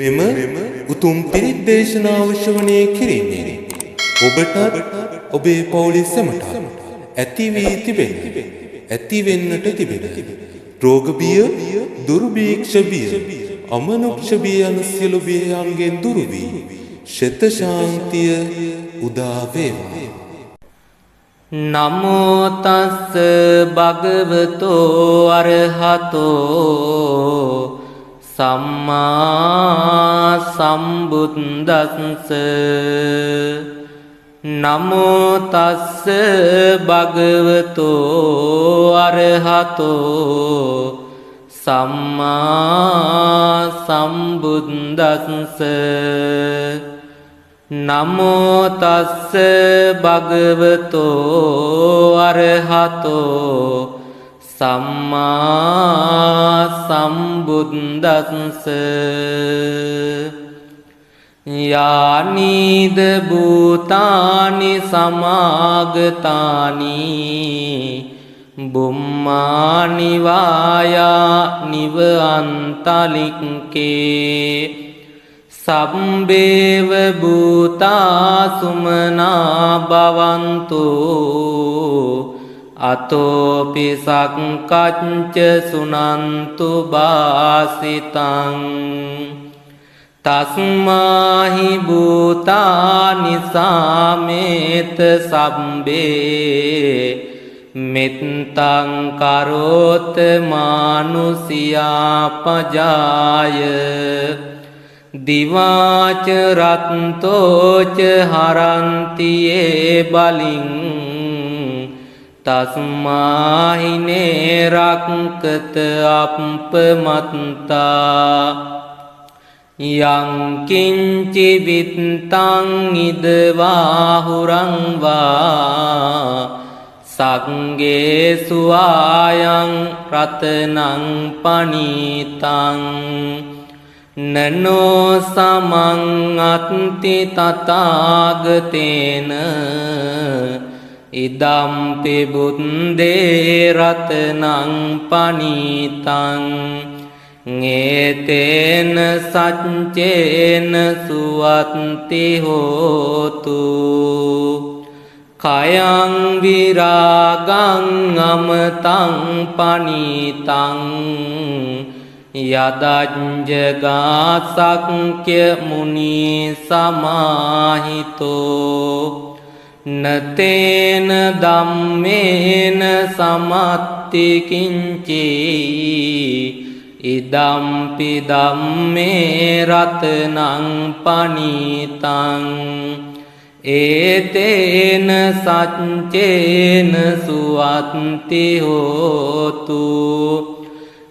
මෙම උතුම් පිරිත් දේශනාව ශ්‍රවණය කිරීමෙන් ඔබට ඔබේ පවුලේ සැමට ඇති වී තිබෙන ඇති වෙන්නට තිබෙන රෝග බිය, දුර්භීක්ෂ බිය, අමනුෂ්‍ය බිය යන සියලු බියයන්ගෙන් දුරු වී ශත ශාන්තිය උදා වේවා. නමෝ තස්ස භගවතෝ අරහතෝ සම්මා සම්බුද්දස්ස. නමෝ තස්ස භගවතෝ අරහතෝ සම්මා සම්බුද්දස්ස. නමෝ තස්ස භගවතෝ අරහතෝ සම්මා සම්බුද්දස්ස. යානිද භූතානි සමාගතානි බුම්මානි වායා නිව අන්තලික්කේ සම්බේව භූතා සුමනා භවන්තු අතෝපි සක්කච්ච සුනන්තු බාසිතං. තස්මාහි භූතානි සාමේත සම්බේ මෙත්තං කරෝත මානුසියා පජාය. දිවාච රත්තෝච හරන්තියේ බලින් තස්මාහිනේ රක්කත අප්පමත්තා. යං කිංචි විත්තං ඉදවාහුරං වා සංගේසු ආයං රතනං පනීතං. නනෝ සමං අත්ති තථාගතේන ඉදම්පි බුද්දේ රතනං පනීතං. ඤේතේන සච්චේන සුවත්ති හෝතු. කයං විරාගං අමතං පනීතං. යදඤ්ජගාසක්ඛ්‍ය මුනි සමාහිතෝ නතේන ධම්මේන සමත්ති කිංචි ඉදම්පි ධම්මේ රතනං පනීතං. ඒතේන සච්චේන සුවත්ති හෝතු.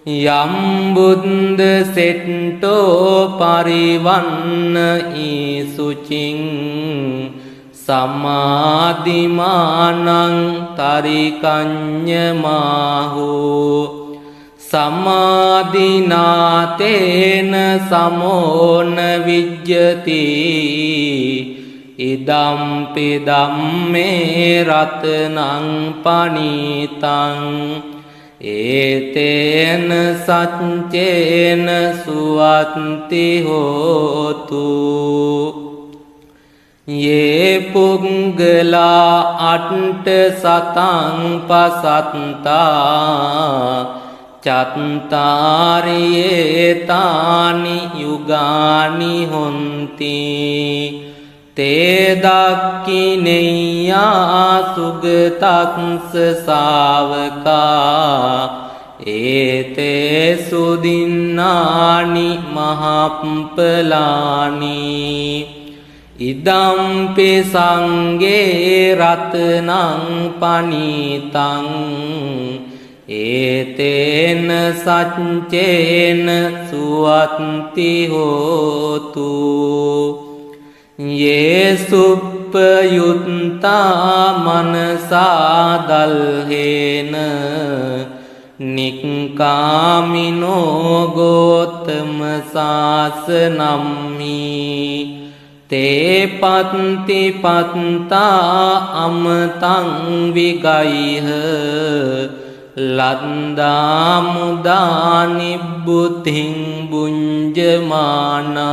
යම් බුද්ද සෙට්ටෝ පරිවන්න ඊසුචින් සමාධිමානං තරිකඤ්ඤමාහෝ. සමාධිනාතේන සමෝන විජ්ජති ඉදම්පි ධම්මේ රතනං පනීතං. ඒතේන සච්චේන සුවත්ති හෝතු. යේ පුංගලා අට්ඨ සතං පසත්තා චත්තාරියේ තානි යුගානි හොන්ති. තේ දක්ඛිනෙය්‍යා සුගතස්ස ශාවකා ඒතේ සුදින්නානි මහප්පලානි. ඉදම්පි සංගේ රතනං පනීතං. ඒතේන සච්චේන සුවත්ති හෝතු. යේසුප්පයුත්තා මනසා දල්හේන නික්කාමිනෝ ගෝතම සාසනම්හි. තේ පත්ති පත්තා අමතං විගයිහ ලද්දා මුදා නිබ්බුතින් බුඤ්ජමානා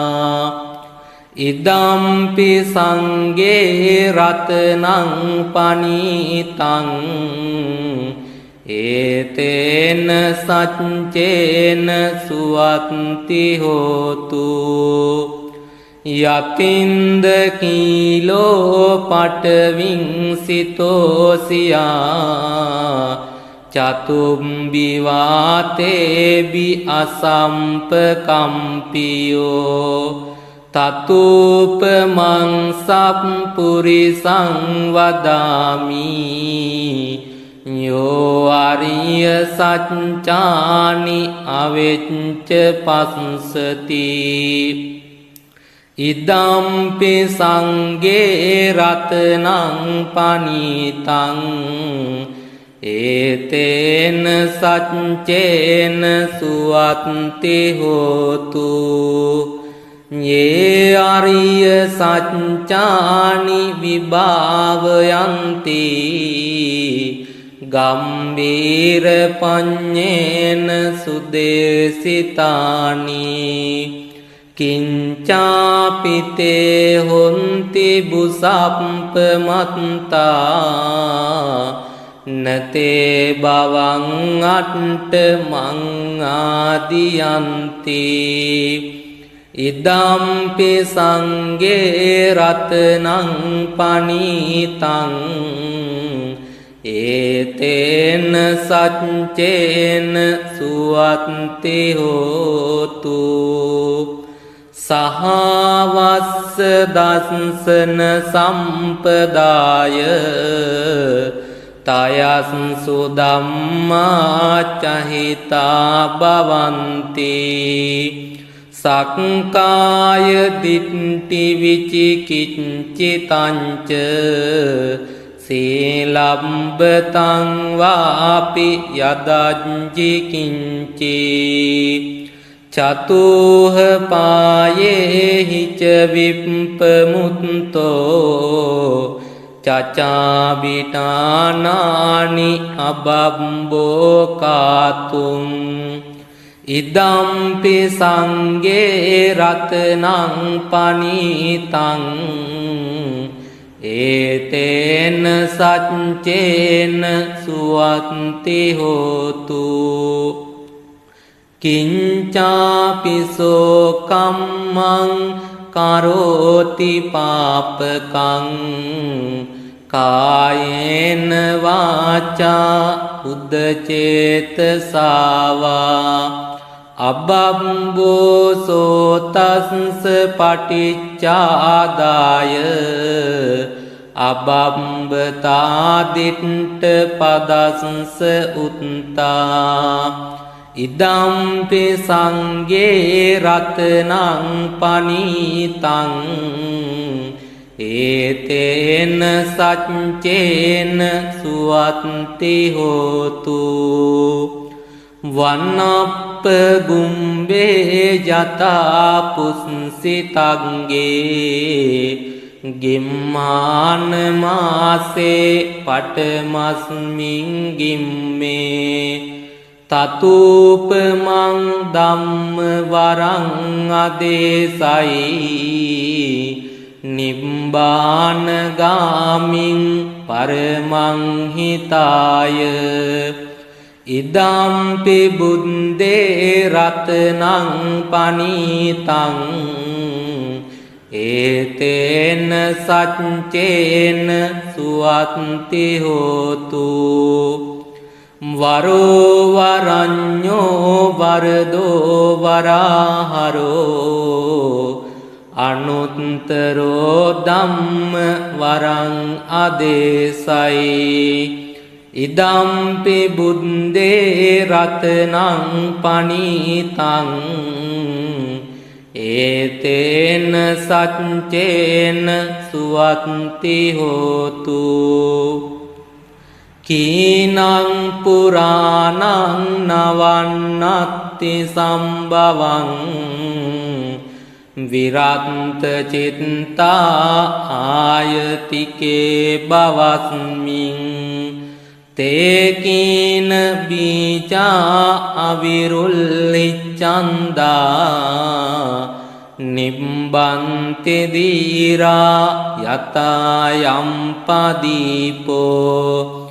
ඉදම්පි සංගේ රතනං පනීතං ඒතේන සච්චේන සුවත්ති හෝතු යතින්ද කීලෝ පටවින් සිතෝසියා චතුම්බිවාතේබි අසම්පකම්පියෝ තතුපමං සප්පුරිසං වදාමි යෝ අරිය සච්චානි අවෙච්ච පස්සති ඉදම්පි සංගේ රතනං පනීතං ඒතේන සච්චේන සුවත්ති හෝතු යේ අරිය සච්චානි විභාවයන්ති ගම්බීර පඤ්ඤේන සුදේසිතානි කිංචාපිතේ හොන්ති බුසප්පමත්තා නතේ බවං අට්ට මං ආදියන්ති ඉදම්පි සංගේ රතනං පනීතං ඒතේන සච්චේන සුවත්ති හෝතු සහවස්ස දස්සන සම්පදාය තයස්සු ධම්මා චහිතා භවන්ති සක්කාය දිට්ඨි විචිකිච්ඡිතංච සීලම්බතං වාපි යදජ්ජි කිංචි චතුහ පායේහි ච විප්පමුත්තෝ චචාබිටානානි අබම්බෝකාතුම් ඉදම්පි සංගේ රතනං පනීතං ඒතේන සච්චේන සුවත්ති හෝතු කිංචාපිසෝ කම්මං කරෝති පාපකං කායේන වාචා උද්දචේතසාවා අබම්බෝසෝ තස්ස පටිච්චාදාය අබම්බතාදිට්ඨ පදස්ස උත්තා ඉදම්පි සංගේ රතනං පනීතං ඒතේන සච්චේන සුවත්ති හෝතු වන්නප්ප ගුම්බේ යතා පුස්සිතංගේ ගිම්මාන මාසේ පටමස්මින් ගිම්මේ තතුපමං ධම්ම වරං අදේසයි නිබ්බාන ගාමින් පරමං හිතාය ඉදම්පි බුද්දේ රතනං පනීතං ඒතේන සච්චේන සුවත්ති හෝතු වරෝ වරඤ්ඤෝ වරදෝ වරහරෝ අනුත්තරෝ ධම්ම වරං අදේසයි ඉදම්පි බුද්දේ රතනං පනීතං ඒතේන සච්චේන සුවත්ති හෝතු කීනං පුරාණං නවන්නත්ති සම්භවං විරත්ත චිත්තා ආයතිකේ බවස්මින් තේකීන බීජා අවිරුල්ලිච්ඡන්දා නිබ්බන්ති දීරා යතයම් පදීපෝ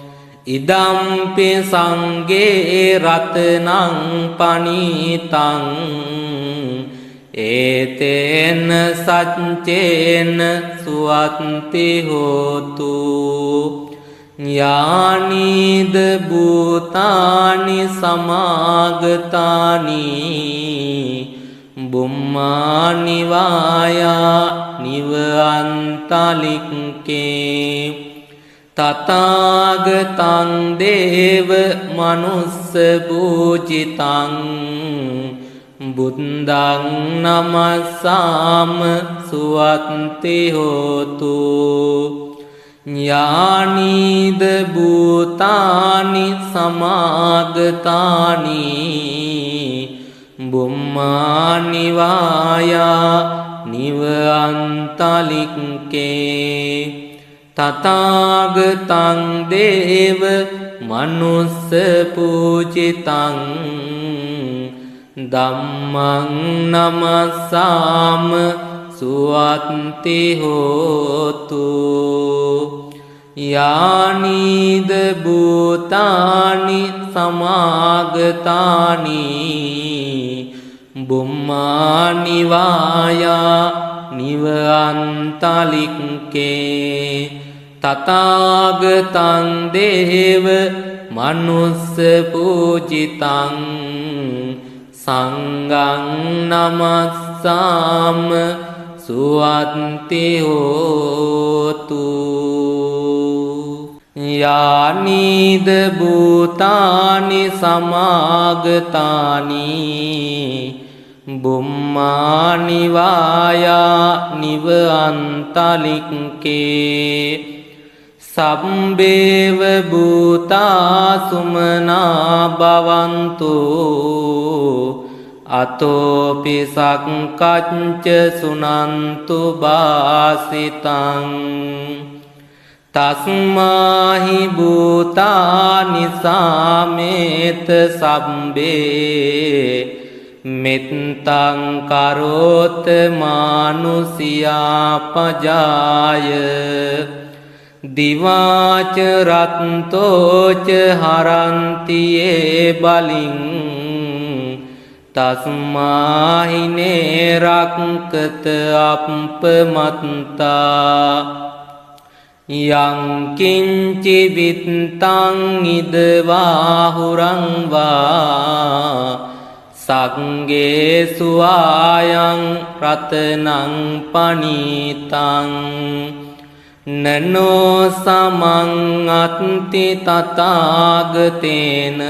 ඉදම්පි සංගේ රතනං පනීතං ඒතේන සච්චේන සුවත්ති හෝතු යානිද භූතානි සමාගතානි බුම්මානි වායා නිවන්තලික්කේ තථාගතං දේව මනුස්ස පූජිතං බුද්ධං නමස්සාම සුවත්ති හෝතු ඥානීද භූතානි සමාගතානි බුම්මානි වායා නිවන්තලික්කේ තථාගතං දේව මනුස්ස පූජිතං ධම්මං නමස්සාම සුවත්ති හෝතු යානිද භූතානි සමාගතානි බුම්මානි වායා නිවන්තලික්කේ තථාගතං දේව මනුස්ස පූජිතං සංඝං නමස්සාම සුවත්ති හෝතු යානිද භූතානි සමාගතානි බුම්මානි වායා නිවන්තලික්කේ සම්බේව භූතා සුමනා භවන්තු අතෝපි සක්කච්ච සුනන්තු බාසිතං තස්මාහි භූතානි සාමේත සම්බේ මෙත්තං කරෝත මානුසියා පජාය දිවාච රත්තෝච හරන්තියේ බලින් තස්මාහිනේ රක්කත අප්පමත්තා යං කිංචි විත්තං ඉදවාහුරං වා සංගේසු ආයං රතනං පනීතං නනෝ සමං අත්ති තථාගතේන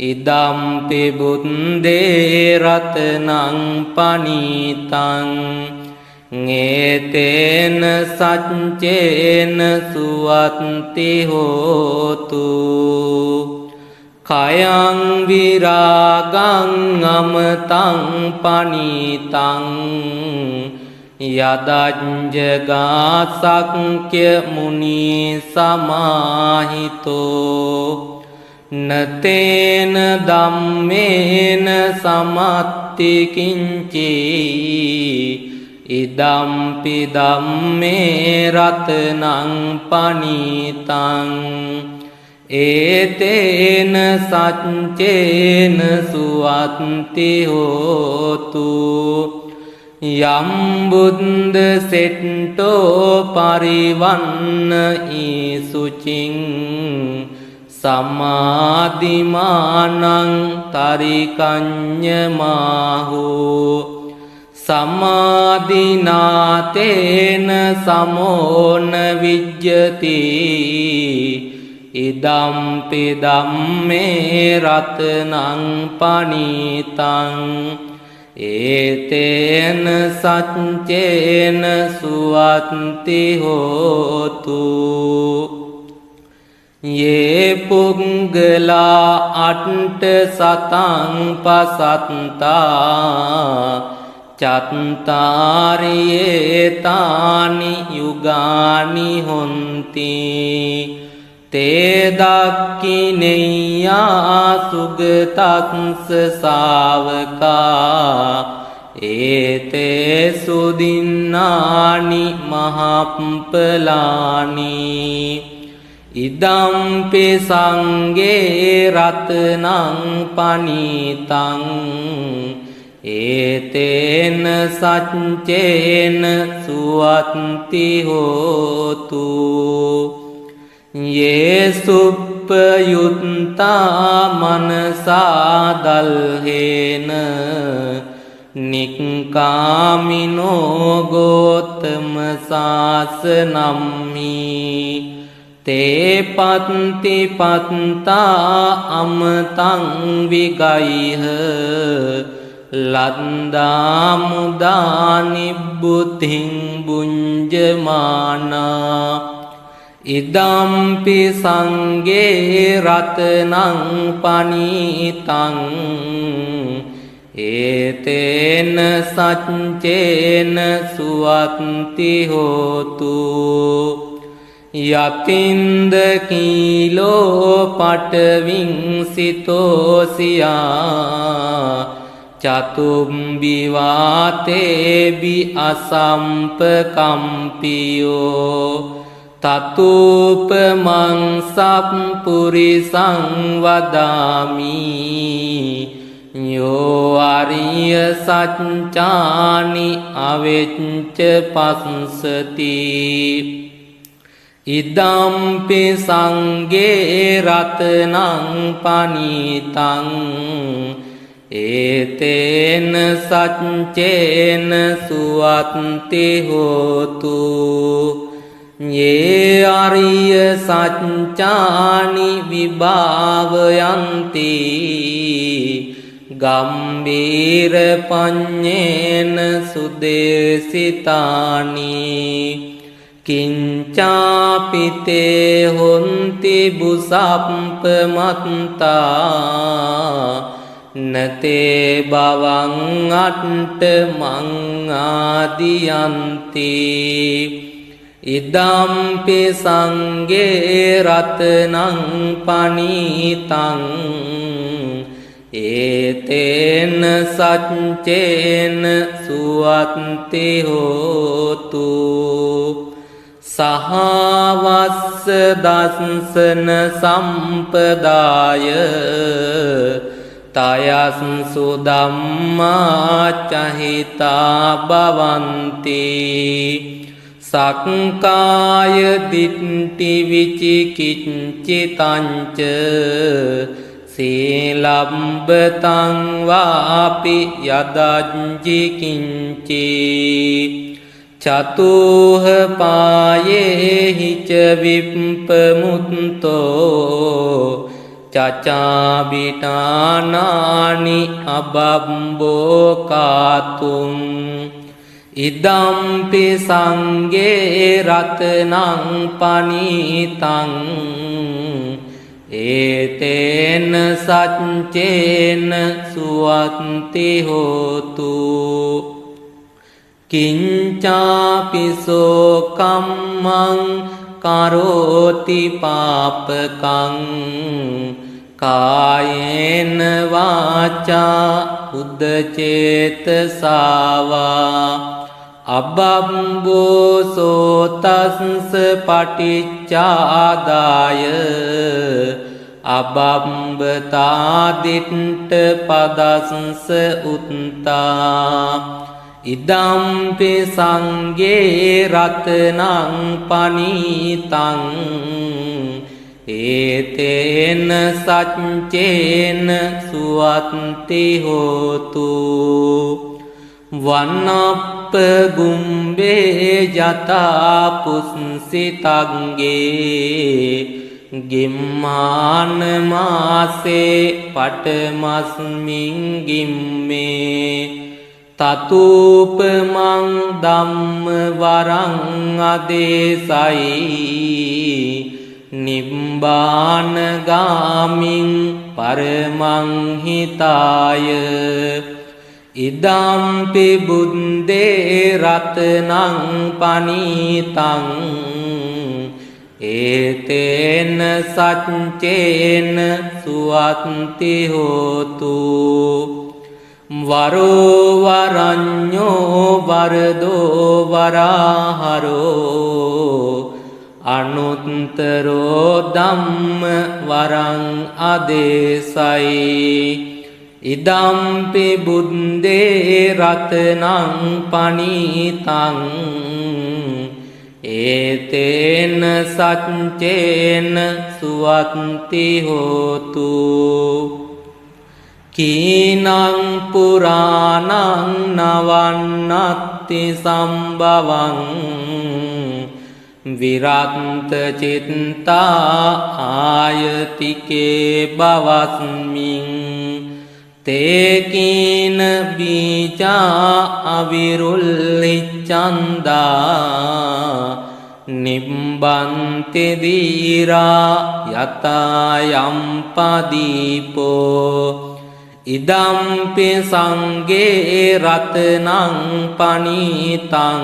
ඉදම්පි බුද්දේ රතනං පනීතං ඤේතේන සච්චේන සුවත්ති හෝතු කයං විරාගං අමතං පනීතං යදඤ්ජගා සක්්‍ය මුනි සමාහිතෝ නතේන ධම්මේන සමත්ති කිංචි ඉදම්පි ධම්මේ රතනං පනීතං ඒතේන සච්චේන සුවත්ති හෝතු යම් බුද්ද සෙට්ටෝ පරිවන්න ඊසුචින් සමාධිමානං තරිකඤ්ඤමාහෝ සමාධිනාතේන සමෝන විජ්ජති ඉදම්පි ධම්මේ රතනං පනීතං ඒතේන සච්චේන සුවත්ති හෝතු යේ පුංගලා අට්ඨ සතං පසත්තා චත්තාරියේ තානි යුගානි හොන්ති තේ දක්ඛිනේයා සුගතස්ස ශාවකා ඒතේ සුදින්නානි මහප්පලානි ඉදම්පි සංගේ රතනං පනිතං ඒතේන සච්චේන සුවත්ති හෝතු යේසුප්පයුත්තා මනසා දල්හේන නික්කාමිනෝ ගෝතම සාසනම්හි තේ පත්ති පත්තා අමතං විගයිහ ලද්දා මුදා නිබ්බුතින් බුඤ්ජමානා ඉදම්පි සංගේ රතනං පනිතං ඒතේන සච්චේන සුවත්ති හෝතු යතින්ද කීලෝ පටවින් සිතෝසියා චතුම්බි වාතේබි අසම්පකම්පියෝ තතුපමං සප්පුරිසං වදාමි යෝ අරිය සච්චානි අවෙච්ච පස්සති ඉදම්පි සංගේ රතනං පනිතං ඒතේන සච්චේන සුවත්ති හෝතු යේ අරිය සච්චානි විභාවයන්ති ගම්බීර පඤ්ඤේන සුදේසිතානි කිංචාපිතේ හොන්ති බුසප්පමත්තා නතේ බවං අට්ඨ මං ආදියන්ති ඉදම්පි සංගේ රතනං පනිතං ඒතේන සච්චේන සුවත්ති හෝතු සහවස්ස දස්සන සම්පදාය තයස්සු ධම්මා චහිතා භවන්ති සක්කාය දිට්ඨි විචිකිච්ඡිතංච සීලම්බතං වාපි යදජ්ජි කිංචි චතුහ පායේහි ච විප්පමුත්තෝ චචාබිටානානි අබම්බෝ කාතුම් ඉදම්පි සංගේ රතනං පනිතං ඒතේන සච්චේන සුවත්ති හෝතු කිංචාපිසෝ කම්මං කරෝති පාපකං කායේන වාචා උද්දචේතසාවා අබම්බෝසෝ තස්ස පටිච්චාදාය අබම්බතා දිට්ඨ පදස්ස උත්තා ඉදම්පි සංගේ රතනං පනිතං ඒතේන සච්චේන සුවත්ති හෝතු වන්නප්ප ගුම්බේ ජතා පුස්සිතංගේ ගිම්මාන මාසේ පටමස්මින් ගිම්මේ තතුපමං ධම්ම වරං අදේසයි නිබ්බාන ගාමින් පරමං හිතාය ඉදම්පි බුද්දේ රතනං පනිතං ඒතේන සච්චේන සුවත්ති හෝතු වරෝ වරඤ්ඤෝ වරදෝ වරහරෝ අනුත්තරෝ ධම්ම වරං අදේසයි ඉදම්පි බුද්දේ රතනං පනීතං ඒතේන සච්චේන සුවත්ති හෝතු කීනං පුරාණං නවන්නත්ති සම්භවං විරත්ත චිත්තා ආයතිකේ බවස්මින් තේකීන බීජා අවිරුල්ලිච්ඡන්දා නිබ්බන්ති දීරා යතයම් පදීපෝ ඉදම්පි සංගේ රතනං පනීතං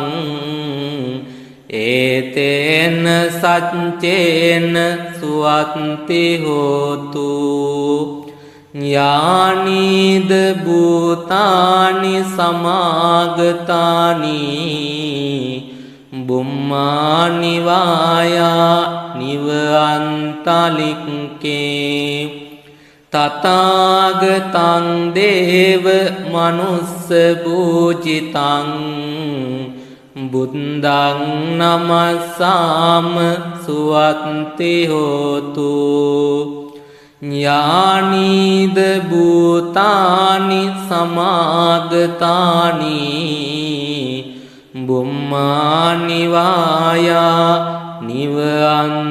ඒතේන සච්චේන සුවත්ති හෝතු යානිද භූතානි සමාගතානි බුම්මානි වායා නිවන්තලික්කේ තථාගතං දේව මනුස්ස පූජිතං බුද්ධං නමස්සාම සුවත්ති හෝතු ඥානීද භූතානි සමාගතානි බුම්මානි වායා නිවන්තලික්කේ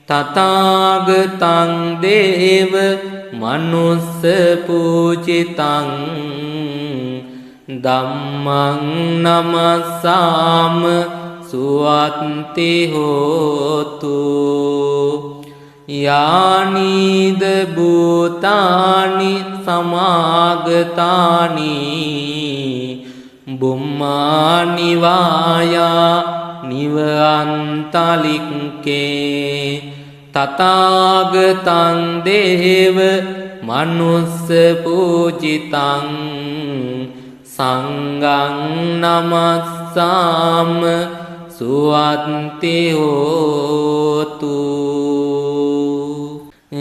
තථාගතං දේව මනුස්ස පූජිතං ධම්මං නමස්සාම සුවත්ති හෝතු යානිද භූතානි සමාගතානි බුම්මානි වායා නිවන්තලික්කේ තථාගතං දේව මනුස්ස පූජිතං සංඝං නමස්සාම සුවත්ති හෝතු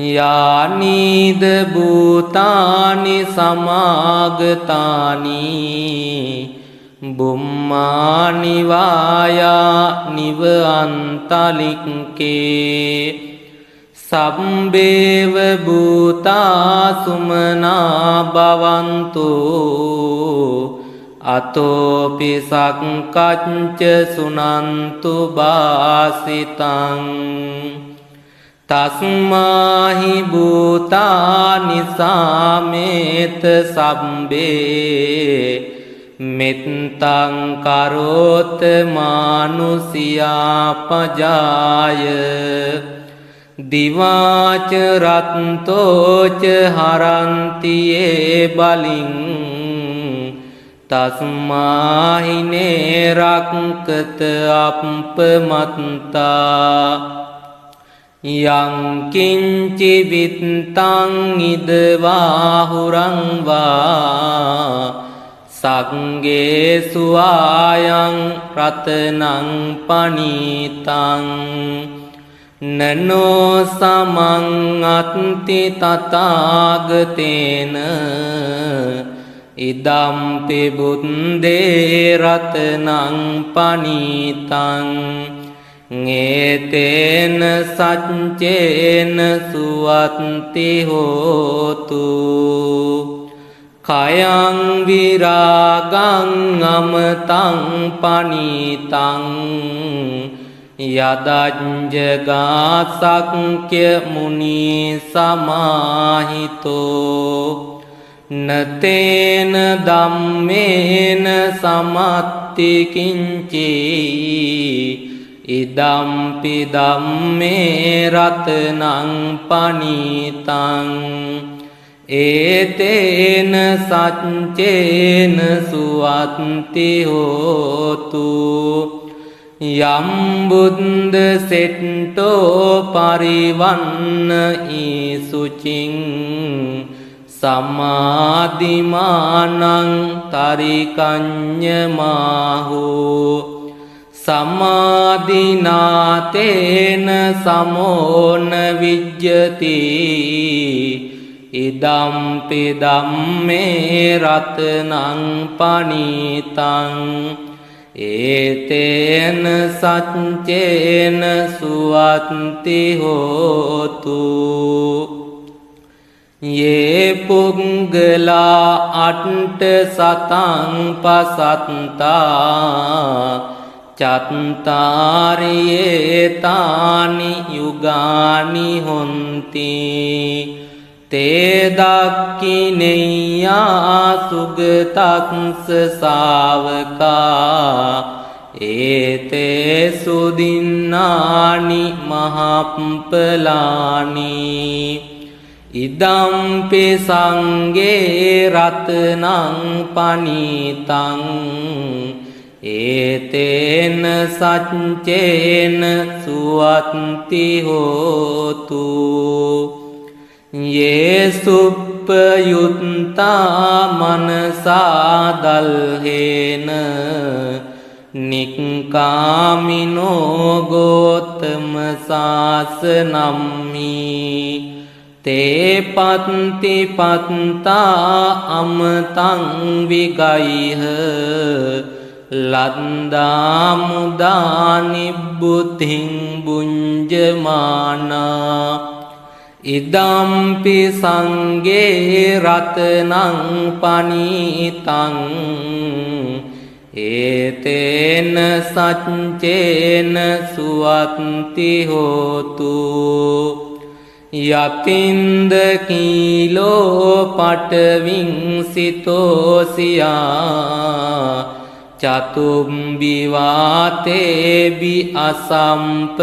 යානිද භූතානි සමාගතානි බුම්මානි වායා නිවන්තලික්කේ සම්බේව භූතා සුමනා භවන්තු අතෝපි සක්කච්ච සුනන්තු බාසිතං තස්මාහි භූතානි සාමේත සම්බේ මෙත්තං කරෝත මානුසියා පජාය දිවාච රත්තෝච හරන්තියේ බලින් තස්මාහිනේ රක්කත අප්පමත්තා යං කිංචි විත්තං ඉදවාහුරං වා සංගේ සුවායං රතනං පනීතං නනෝ සමං අත්ති තථාගතේන ඉදම්පි බුද්දේ රතනං පනීතං ඒතේන සච්චේන සුවත්ති හෝතු කයං විරාගං අමතං පනීතං යදඤ්ජගා සක්්‍ය මුනි සමාහිතෝ නතේන ධම්මේන සමත්ති කිංචි ඉදම්පි ධම්මේ රතනං පනීතං ඒතේන සච්චේන සුවත්ති හෝතු යම් බුද්ධ සෙට්ටෝ පරිවන්න ඊසුචින් සමාධිමානං තරිකඤ්ඤමාහු සමාධිනාතේන සමෝන විජ්ජති ඉදම්පි ධම්මේ රතනං පනීතං ඒතේන සච්චේන සුවත්ති හෝතු යේ පුංගලා අට්ඨ සතං පසත්තා චත්තාරියේ තානි යුගානි හොන්ති තේ දක්ඛිනෙය්‍යා සුගතස්ස ශාවකා ඒතේ සුදින්නානි මහප්පලානි ඉදම්පි සංඝේ රතනං පනීතං ඒතේන සච්චේන සුවත්ති හෝතු යේසුප්පයුත්තා මනසා දල්හේන නික්කාමිනෝ ගෝතම සාසනම්මි තේ පත්ති පත්තා අමතං විගයිහ ලද්දා මුදා නිබ්බුතින් බුඤ්ජමානා ඉදම්පි සංඝේ රතනං පනීතං ඒතේන සච්චේන සුවත්ති හෝතු යතින්ද කීලෝ පටවින් සිතෝසියා චතුම්බි වාතේබි අසම්පකම්පියෝ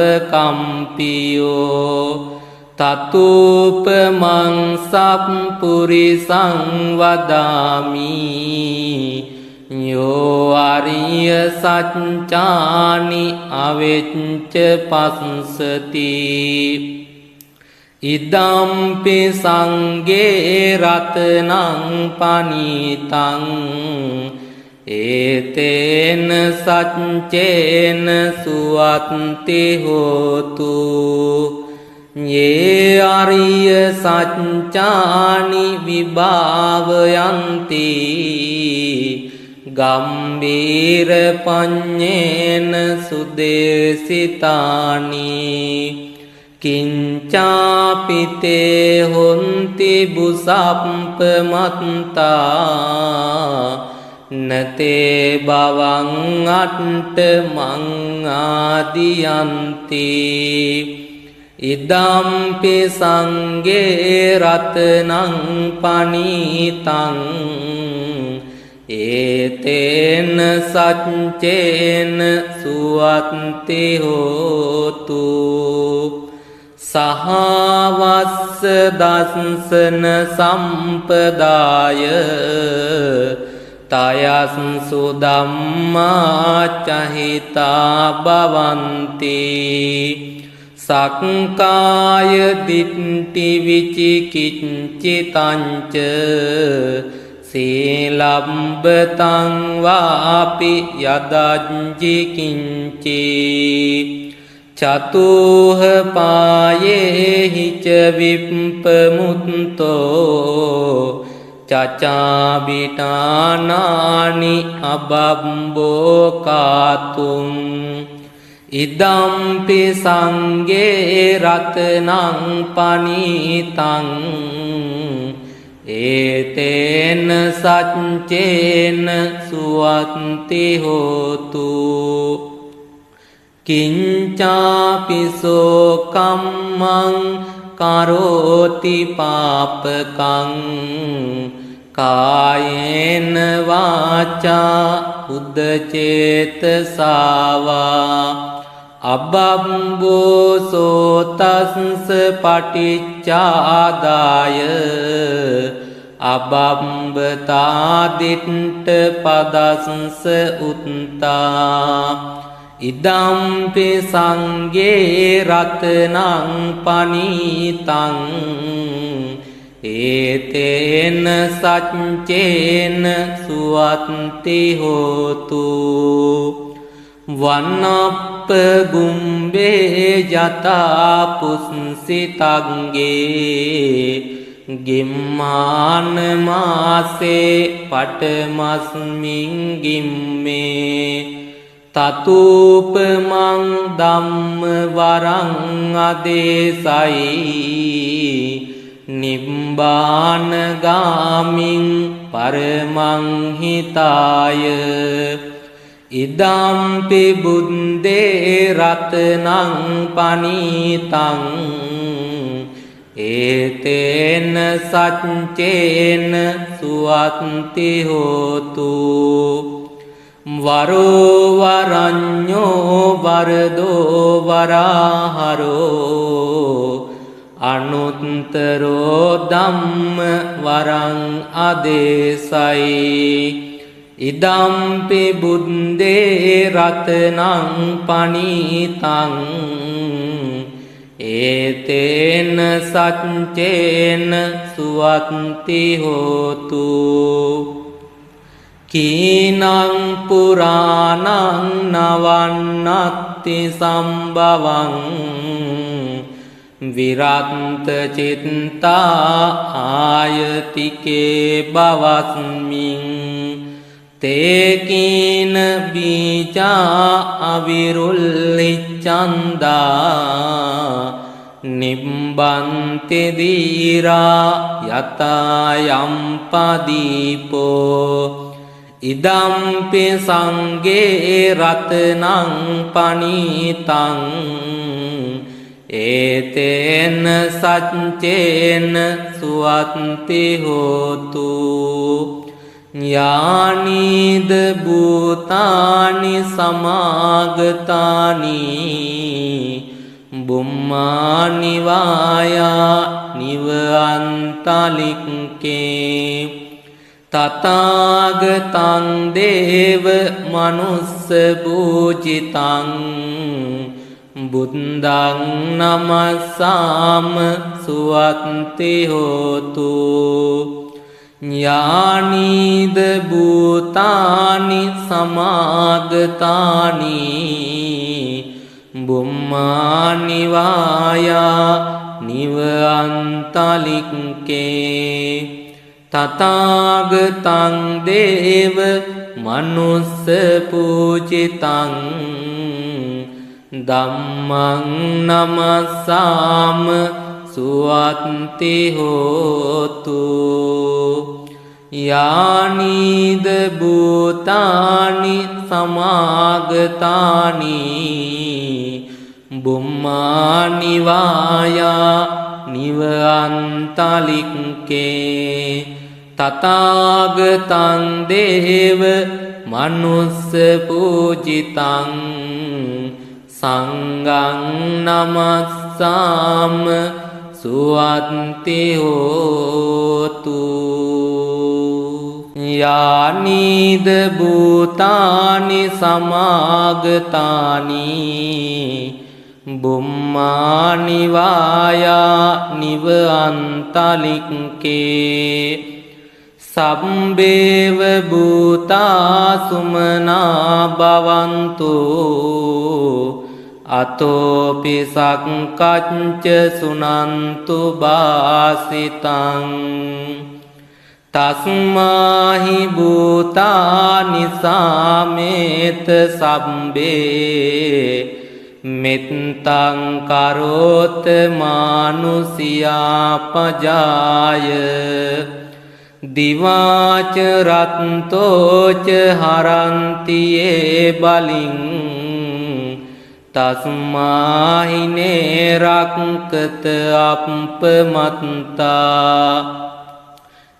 තතුපමං සප්පුරිසං වදාමි යෝ අරිය සච්චානි අවෙච්ච පස්සති ඉදම්පි සංඝේ රතනං පනීතං ඒතේන සච්චේන සුවත්ති හෝතු යේ අරිය සච්චානි විභාවයන්ති ගම්බීර පඤ්ඤේන සුදේසිතානි කිංචාපිතේ හොන්ති බුසප්පමත්තා නතේ බවං අට්ඨ මං ආදියන්ති ඉදම්පි සංඝේ රතනං පනීතං ඒතේන සච්චේන සුවත්ති හෝතු සහවස්ස දස්සන සම්පදාය තයස්සු ධම්මා චහිතා භවන්ති සක්කාය දිට්ඨි විචිකිච්ඡිතංච සීලම්බතං වාපි යදජ්ජි කිංචි චතුහ පායේහි ච විප්පමුත්තෝ චචාබිටානානි අබම්බෝ කාතුම් ඉදම්පි සංඝේ රතනං පනීතං ඒතේන සච්චේන සුවත්ති හෝතු කිංචාපිසෝ කම්මං කරෝති පාපකං කායේන වාචා උද්දචේතසාවා අබ්බම්බෝසෝ තස්ස පටිච්චාදාය අබ්බම්බතා දිට්ඨ පදස්ස උත්තා ඉදම්පි සංඝේ රතනං පනීතං ඒතේන සච්චේන සුවත්ති හෝතු වන්නප්ප ගුම්බේ යතා පුස්සිතංගේ ගිම්මාන මාසේ පටමස්මින් ගිම්මේ තතුපමං ධම්ම වරං අදේසයි නිබ්බාන ගාමින් පරමං හිතාය ඉදම්පි බුද්දේ රතනං පනීතං ඒතේන සච්චේන සුවත්ති හෝතු වරෝ වරඤ්ඤෝ වරදෝ වරහරෝ අනුත්තරෝ ධම්ම වරං අදේසයි ඉදම්පි බුද්දේ රතනං පනීතං ඒතේන සච්චේන සුවත්ති හෝතු කීනං පුරාණං නවන්නත්ති සම්භවං විරත්ත චිත්තා ආයතිකේ බවස්මින් තේකීන බීජා අවිරුල්ලිච්ඡන්දා නිබ්බන්ති දීරා යතයම් පදීපෝ ඉදම්පි සංඝේ රතනං පනීතං ඒතේන සච්චේන සුවත්ති හෝතු යානිද භූතානි සමාගතානි බුම්මානි වායා නිව අන්තලික්කේ තථාගතං දේව මනුස්ස පූජිතං බුද්ධං නමස්සාම සුවත්ති හෝතු ඥානීද භූතානි සමාගතානි බුම්මානි වායා නිව අන්තලික්කේ තථාගතං දේව මනුස්ස පූජිතං ධම්මං නමස්සාම සුවත්ති හෝතු යානිද භූතානි සමාගතානි බුම්මානි වායා නිව අන්තලික්කේ තථාගතං දේව මනුස්ස පූජිතං සංඝං නමස්සාම සුවත්ති හෝතු යානිද භූතානි සමාගතානි බුම්මානි වායා නිව අන්තලික්කේ සම්බේව භූතා සුමනා භවන්තු අතෝපි සක්කච්ච සුනන්තු බාසිතං තස්මාහි භූතානි සාමේත සම්බේ මෙත්තං කරෝත මානුසියා පජාය දිවාච රත්තෝච හරන්තියේ බලින් තස්මාහිනේ රක්කත අප්පමත්තා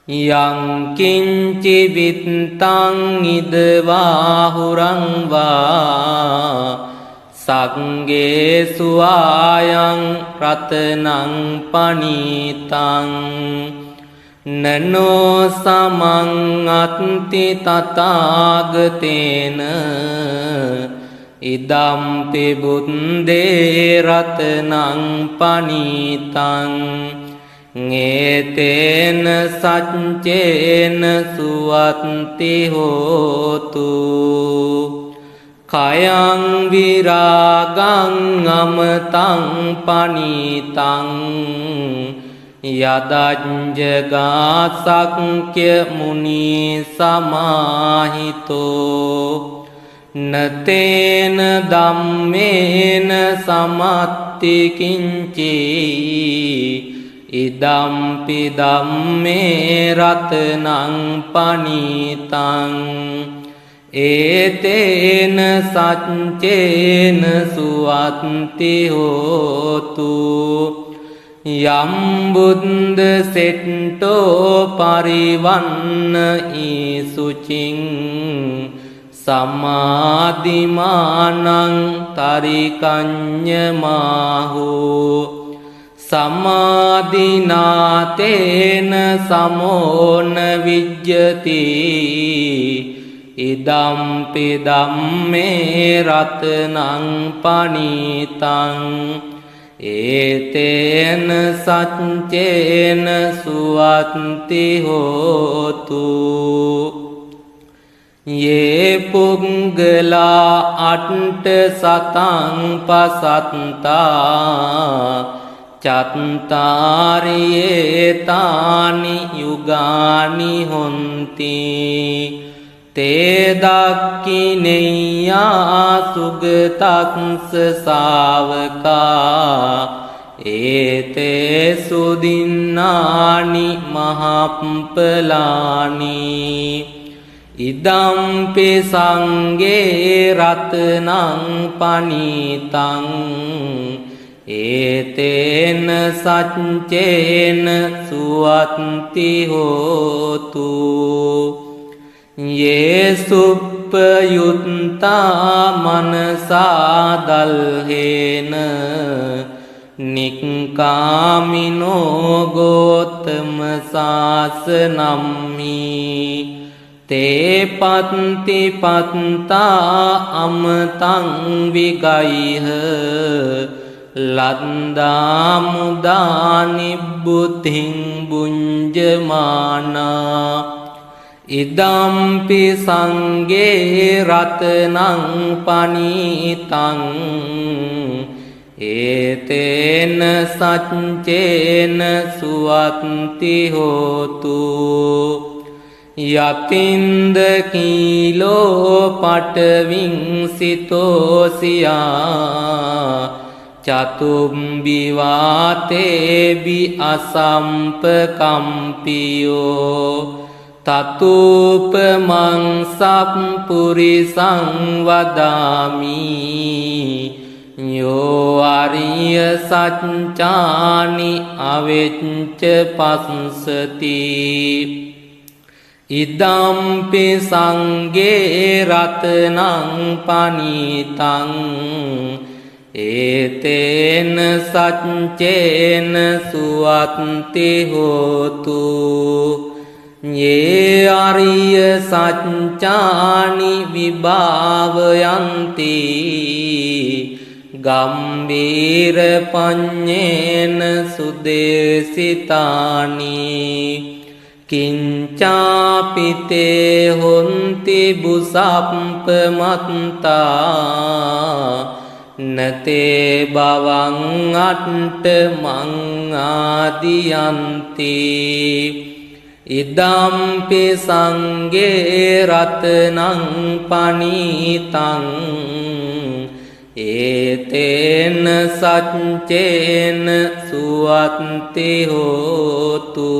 යං කිංචි විත්තං ඉදවාහුරං වා සංඝේ සුආයං රතනං පනීතං නනෝ සමං අත්ති තථාගතේන ඉදම්පි බුද්දේ රතනං පනීතං ඒතේන සච්චේන සුවත්ති හෝතු කයං විරාගං අමතං පනීතං යදඤ්ජගාසක්්‍ය මුනි සමාහිතෝ නතේන ධම්මේන සමත්ති කිංචී ඉදම්පි ධම්මේ රතනං පනීතං ඒතේන සච්චේන සුවත්ති හෝතු යම් බුද්ද සෙට්ටෝ පරිවන්න ඊසුචින් සමාධිමානං තරිකඤ්ඤමාහෝ සමාධිනාතේන සමෝන විජ්ජති ඉදම්පි ධම්මේ රතනං පනීතං ඒතේන සච්චේන සුවත්ති හෝතු යේ පුංගලා අට්ඨ සතං පසත්තා චත්තාරියේ තානි යුගානි හොන්ති තේ දක්ඛිනෙය්‍යා සුගතස්ස ශාවකා ඒතේ සුදින්නානි මහප්පලානි ඉදම්පි සංඝේ රතනං පනීතං ඒතේන සච්චේන සුවත්ති හෝතු යේසුප්පයුත්තා මනසා දල්හේන නික්කාමිනෝ ගෝතම සාසනම්මි තේ පත්ති පත්තා අමතං විගයිහ ලද්දා මුදා නිබ්බුතින් බුඤ්ජමානා ඉදම්පි සංඝේ රතනං පනීතං ඒතේන සච්චේන සුවත්ති හෝතු යතින්ද කීලෝ පටවින් සිතෝසියා චතුම්බි වාතේබි අසම්පකම්පියෝ තතුපමං සප්පුරිසං වදාමි යෝ අරිය සච්චානි අවෙච්ච පස්සති ඉදම්පි සංඝේ රතනං පනීතං ඒතේන සච්චේන සුවත්ති හෝතු යේ අරිය සච්චානි විභාවයන්ති ගම්බීර පඤ්ඤේන සුදේසිතානි කිංචාපිතේ හොන්ති බුසප්පමත්තා නතේ බවං අට්ඨ මං ආදියන්ති ඉදම්පි සංඝේ රතනං පනීතං ඒතේන සච්චේන සුවත්ති හෝතු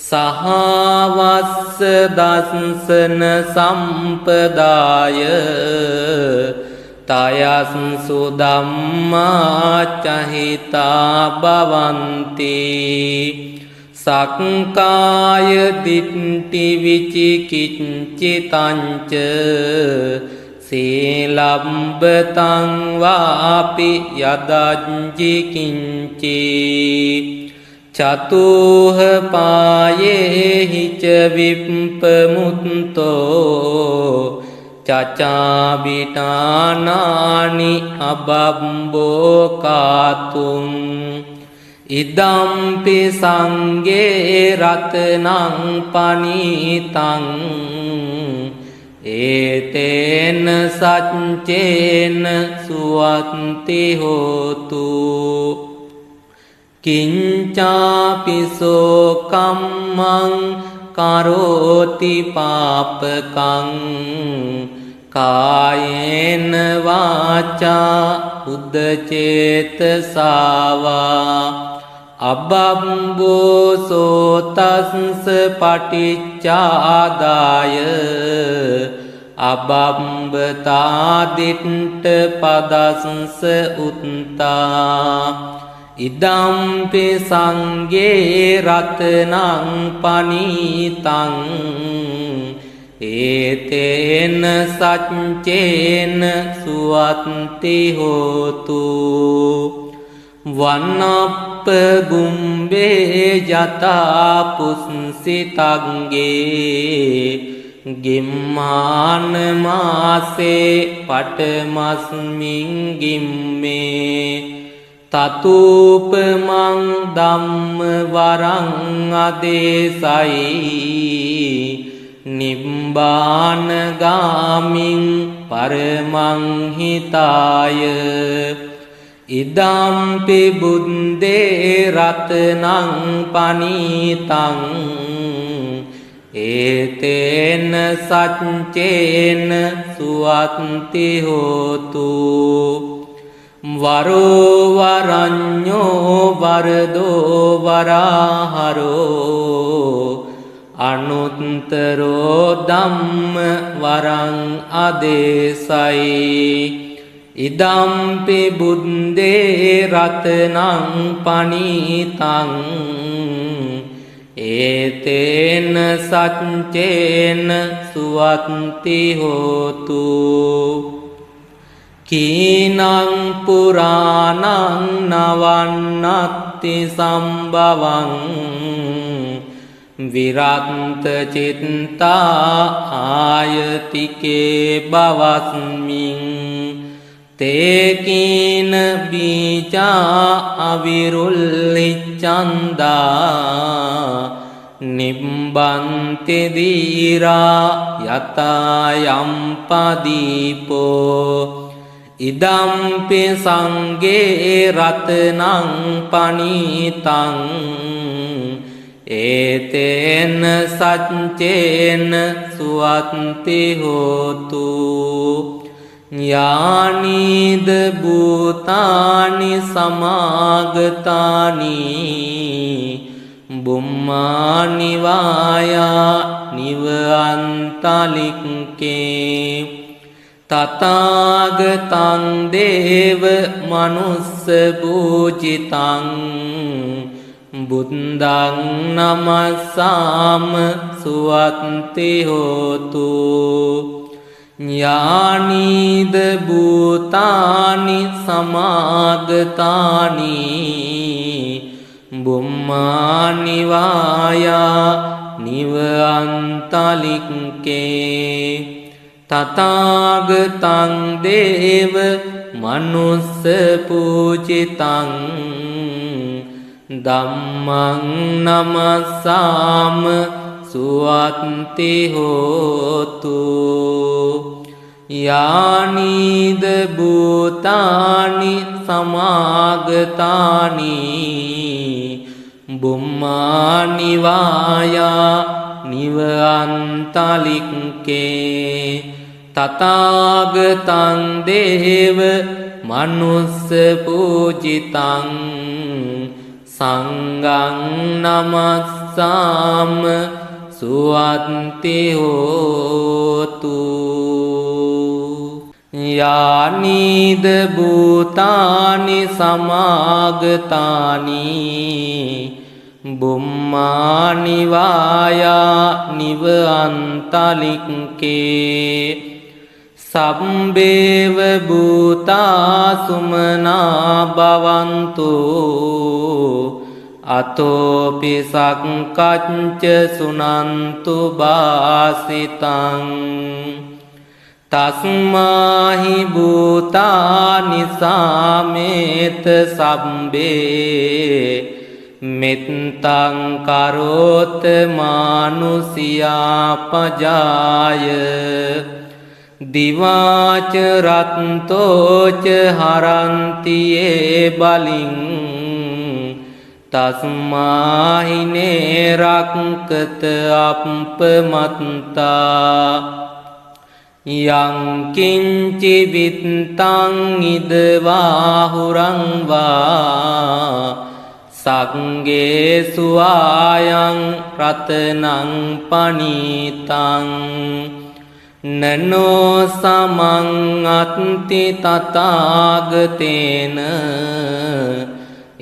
සහවස්ස දස්සන සම්පදාය තයස්සු ධම්මා චහිතා භවන්ති සක්කාය දිට්ඨි විචිකිච්ඡිතංච සීලම්බතං වාපි යදජ්ජි කිංචි චතුහ පායේහි ච විප්පමුත්තෝ චචාබිටානානි අබම්බෝකාතුම් ඉදම්පි සංගේ රතනං පනීතං ඒතේන සච්චේන සුවත්ති හෝතු කිංචාපිසෝ කම්මං කරෝති පාපකං කායේන වාචා උද්දචේතසාවා අබම්බෝසෝ තස්ස පටිච්චාදාය අබම්බතාදිට්ඨ පදස්ස උත්තා ඉදම්පි සංගේ රතනං පනීතං ඒතේන සච්චේන සුවත්ති හෝතු වන්නප්ප ගුම්බේ යතා පුස්සිතග්ගේ ගිම්මාන මාසේ පටමස්මින් ගිම්මේ තතුපමං ධම්ම වරං අදේසයි නිබ්බාන ගාමින් පරමං හිතාය ඉදම්පි බුද්දේ රතනං පනීතං ඒතේන සච්චේන සුවත්ති හෝතු වරෝ වරඤ්ඤෝ වරදෝ වරහරෝ අනුත්තරෝ ධම්ම වරං අදේසයි ඉදම්පි බුද්දේ රතනං පනීතං ඒතේන සච්චේන සුවත්ති හෝතු කීනං පුරාණං නවන්නත්ති සම්භවං විරත්ත චිත්තා ආයතිකේ බවස්මින් තේකීන බීජා අවිරුල්ලිච්ඡන්දා නිබ්බන්ති දීරා යතයම් පදීපෝ ඉදම්පි සංගේ රතනං පනීතං ඒතේන සච්චේන සුවත්ති හෝතු යානිද භූතානි සමාගතානි බුම්මානි වායා නිව අන්තලික්කේ තථාගතං දේව මනුස්ස පූජිතං බුද්ධං නමස්සාම සුවත්ති හෝතු ඥානීද භූතානි සමාගතානි බුම්මානි වායා නිව අන්තලික්කේ තථාගතං දේව මනුස්ස පූජිතං ධම්මං නමස්සාම සුවත්ති හෝතු යානිද භූතානි සමාගතානි බුම්මානි වායා නිව අන්තලික්කේ තථාගතං දේව මනුස්ස පූජිතං සංඝං නමස්සාම සුවත්ති හෝතු යානිද භූතානි සමාගතානි බුම්මානි වායා නිව අන්තලික්කේ සම්බේව භූතා සුමනා භවන්තු අතෝපි සක්කච්ච සුනන්තු බාසිතං තස්මාහි භූතානි සාමේත සබ්බේ මෙත්තං කරෝත මානුසියා පජාය දිවාච රත්තෝච හරන්තියේ බලින් තස්මාහිනේ රක්කත අප්පමත්තා යං කිංචි විත්තං ඉදවාහුරං වා සංගේසු ආයං රතනං පනීතං නනෝ සමං අත්ති තථාගතේන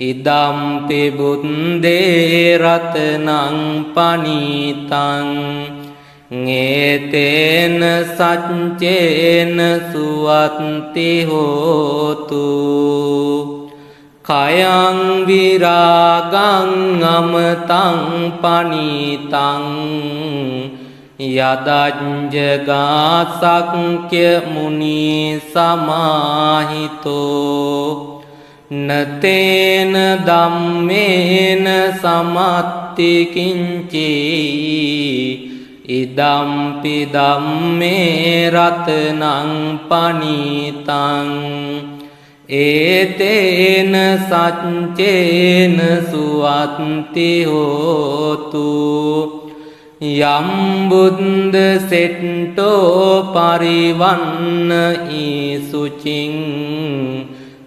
ඉදම්පි බුද්දේ රතනං පනීතං ඤේතේන සච්චේන සුවත්ති හෝතු කයං විරාගං අමතං පනීතං යදඤ්ජගාසක්ඛ්‍ය මුනි සමාහිතෝ නතේන ධම්මේන සමත්ති කිංචි ඉදම්පි ධම්මේ රතනං පනීතං ඒතේන සච්චේන සුවත්ති හෝතු යම් බුද්ද සෙට්ටෝ පරිවන්න ඊසුචින්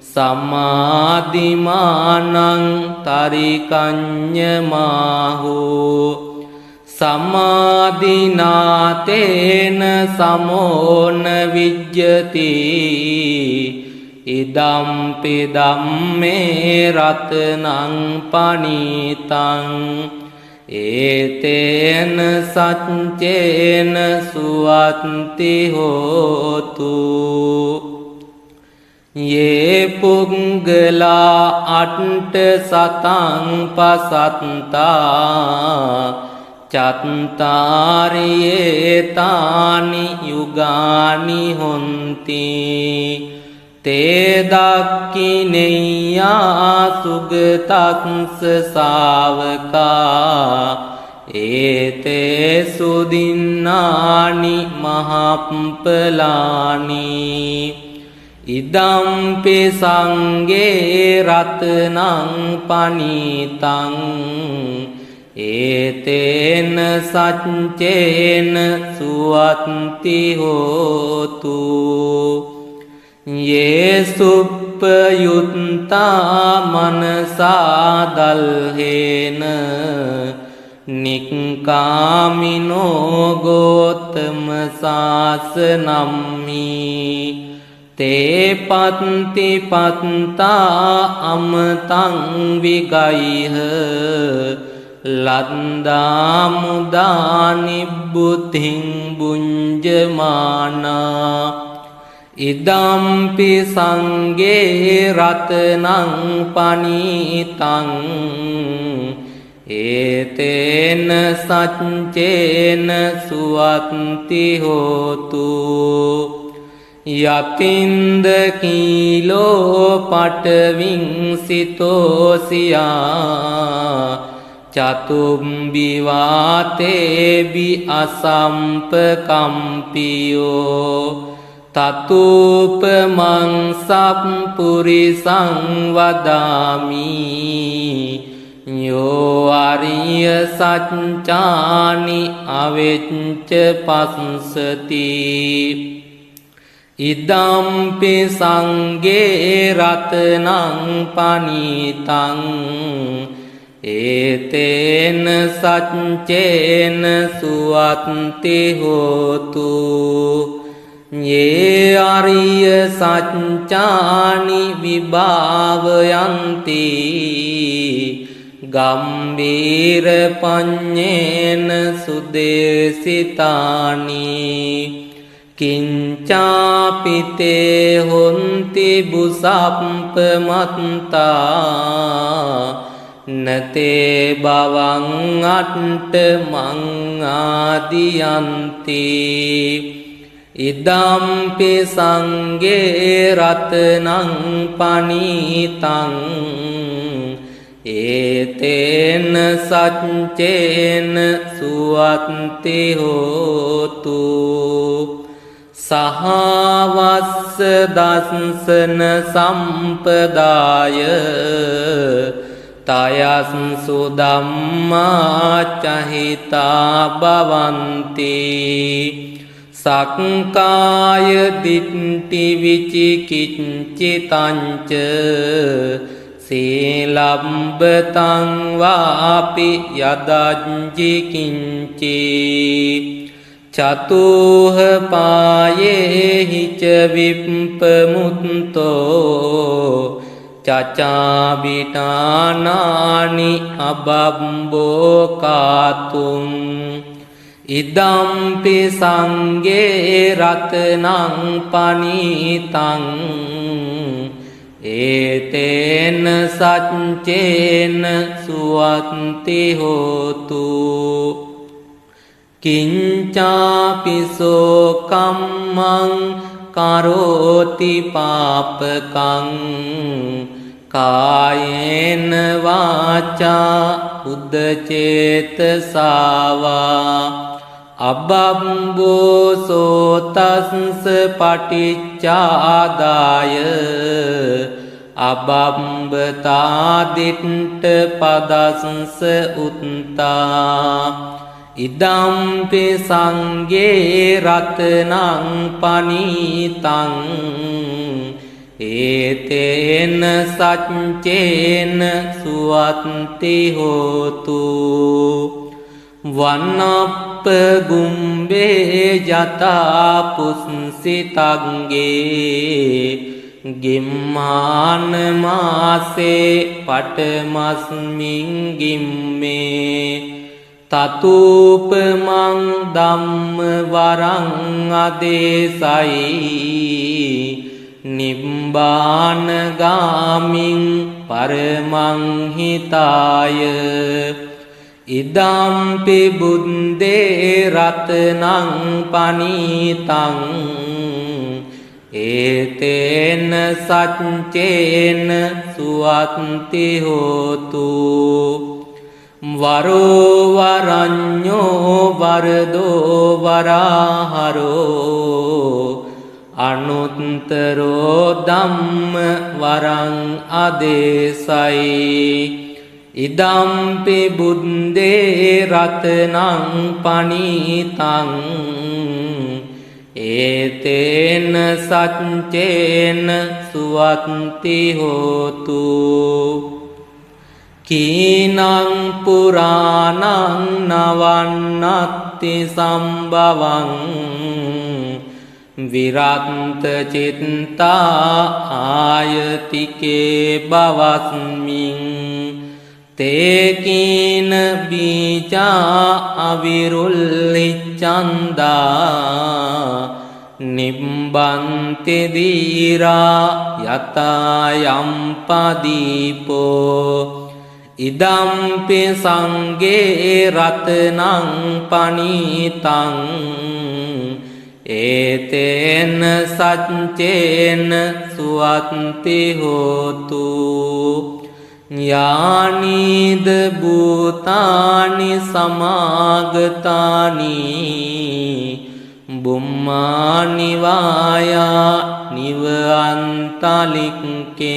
සමාධිමානං තරිකඤ්ඤමාහෝ සමාධිනාතේන සමෝන විජ්ජති ඉදම්පි ධම්මේ රතනං පනීතං ඒතේන සච්චේන සුවත්ති හෝතු යේ පුංගලා අට්ඨ සතං පසත්තා චත්තාරියේ තානි යුගානි හොන්ති තේ දක්ඛිනෙය්‍යා සුගතස්ස ශාවකා ඒතේ සුදින්නානි මහප්පලානි ඉදම්පි සංගේ රතනං පනීතං ඒතේන සච්චේන සුවත්ති හෝතු යේසුප්පයුත්තා මනසා දල්හේන නික්කාමිනෝ ගෝතම සාසනම්මි තේ පත්ති පත්තා අමතං විගයිහ ලද්දා මුදා නිබ්බුතින් බුඤ්ජමානා ඉදම්පි සංගේ රතනං පනීතං ඒතේන සච්චේන සුවත්ති හෝතු යතින්ද කීලෝ පටවින් සිතෝසියා චතුම්බි වාතේබි අසම්පකම්පියෝ තතුපමං සප්පුරිසං වදාමි යෝ අරිය සච්චානි අවෙච්ච පස්සති ඉදම්පි සංගේ රතනං පනීතං ඒතේන සච්චේන සුවත්ති හෝතු යේ අරිය සච්චානි විභාවයන්ති ගම්බීර පඤ්ඤේන සුදේසිතානි කිංචාපිතේ හොන්ති බුසප්පමත්තා නතේ බවං අට්ඨ මං ආදියන්ති ඉදම්පි සංඝේ රතනං පනීතං ඒතේන සච්චේන සුවත්ති හෝතු සහවස්ස දස්සන සම්පදාය තයස්සු ධම්මා චහිතා භවන්ති සක්කාය දිට්ඨි විචිකිච්ඡිතංච සීලම්බතං වාපි යදජ්ජි කිංචි චතුහ පායේහි ච විප්පමුත්තෝ චචාබිටානානි අබම්බෝකාතුම් ඉදම්පි සංඝේ රතනං පනීතං ඒතේන සච්චේන සුවත්ති හෝතු කිංචාපිසෝ කම්මං කරෝති පාපකං කායේන වාචා උද්දචේතසාවා අබම්බෝසෝ තස්ස පටිච්චාදාය අබම්බතාදිට්ඨ පදස්ස උත්තා ඉදම්පි සංඝේ රතනං පනීතං ඒතේන සච්චේන සුවත්ති හෝතු වන්නප්ප ගුම්බේ ජතා පුස්සිතග්ගේ ගිම්මාන මාසේ පටමස්මින් ගිම්මේ තතුපමං ධම්ම වරං අදේසයි නිබ්බාන ගාමින් පරමං හිතාය ඉදම්පි බුද්දේ රතනං පනීතං ඒතේන සච්චේන සුවත්ති හෝතු වරෝ වරඤ්ඤෝ වරදෝ වරාහරෝ අනුත්තරෝ ධම්ම වරං අදේසයි ඉදම්පි බුද්දේ රතනං පනීතං ඒතේන සච්චේන සුවත්ති හෝතු කීනං පුරාණං නවන්නත්ති සම්භවං විරත්ත චිත්තා ආයතිකේ බවස්මින් තේකීන බීජා අවිරුල්ලිච්ඡන්දා නිබ්බන්ති දීරා යතයම් පදීපෝ ඉදම්පි සංඝේ රතනං පනීතං ඒතේන සච්චේන සුවත්ති හෝතු යානිද භූතානි සමාගතානි බුම්මානි වායා නිව අන්තලික්කේ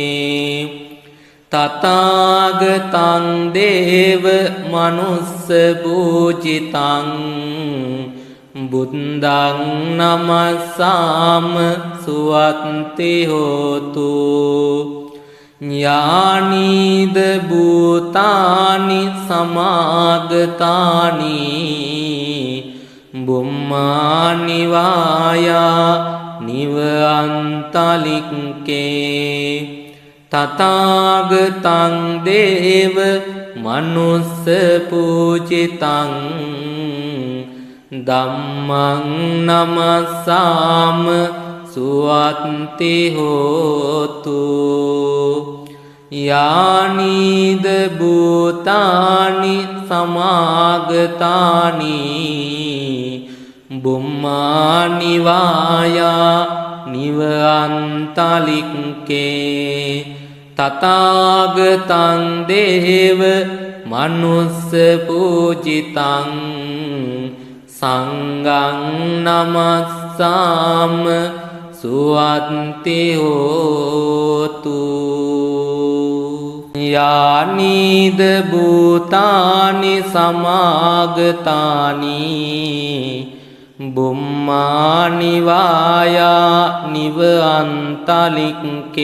තථාගතං දේව මනුස්ස පූජිතං බුද්ධං නමස්සාම සුවත්ති හෝතු ඥානීද භූතානි සමාගතානි බුම්මානි වායා නිව අන්තලික්කේ තථාගතං දේව මනුස්ස පූජිතං ධම්මං නමස්සාම සුවත්ති හෝතු යානිද භූතානි සමාගතානි බුම්මානිවායා නිවන්තලික්කේ තථාගතං දේව මනුස්ස පූජිතං සංඝං නමස්සාම සුවත්ති හෝතු යානිද භූතානි සමාගතානි බුම්මානිවායා නිවන්තලික්කේ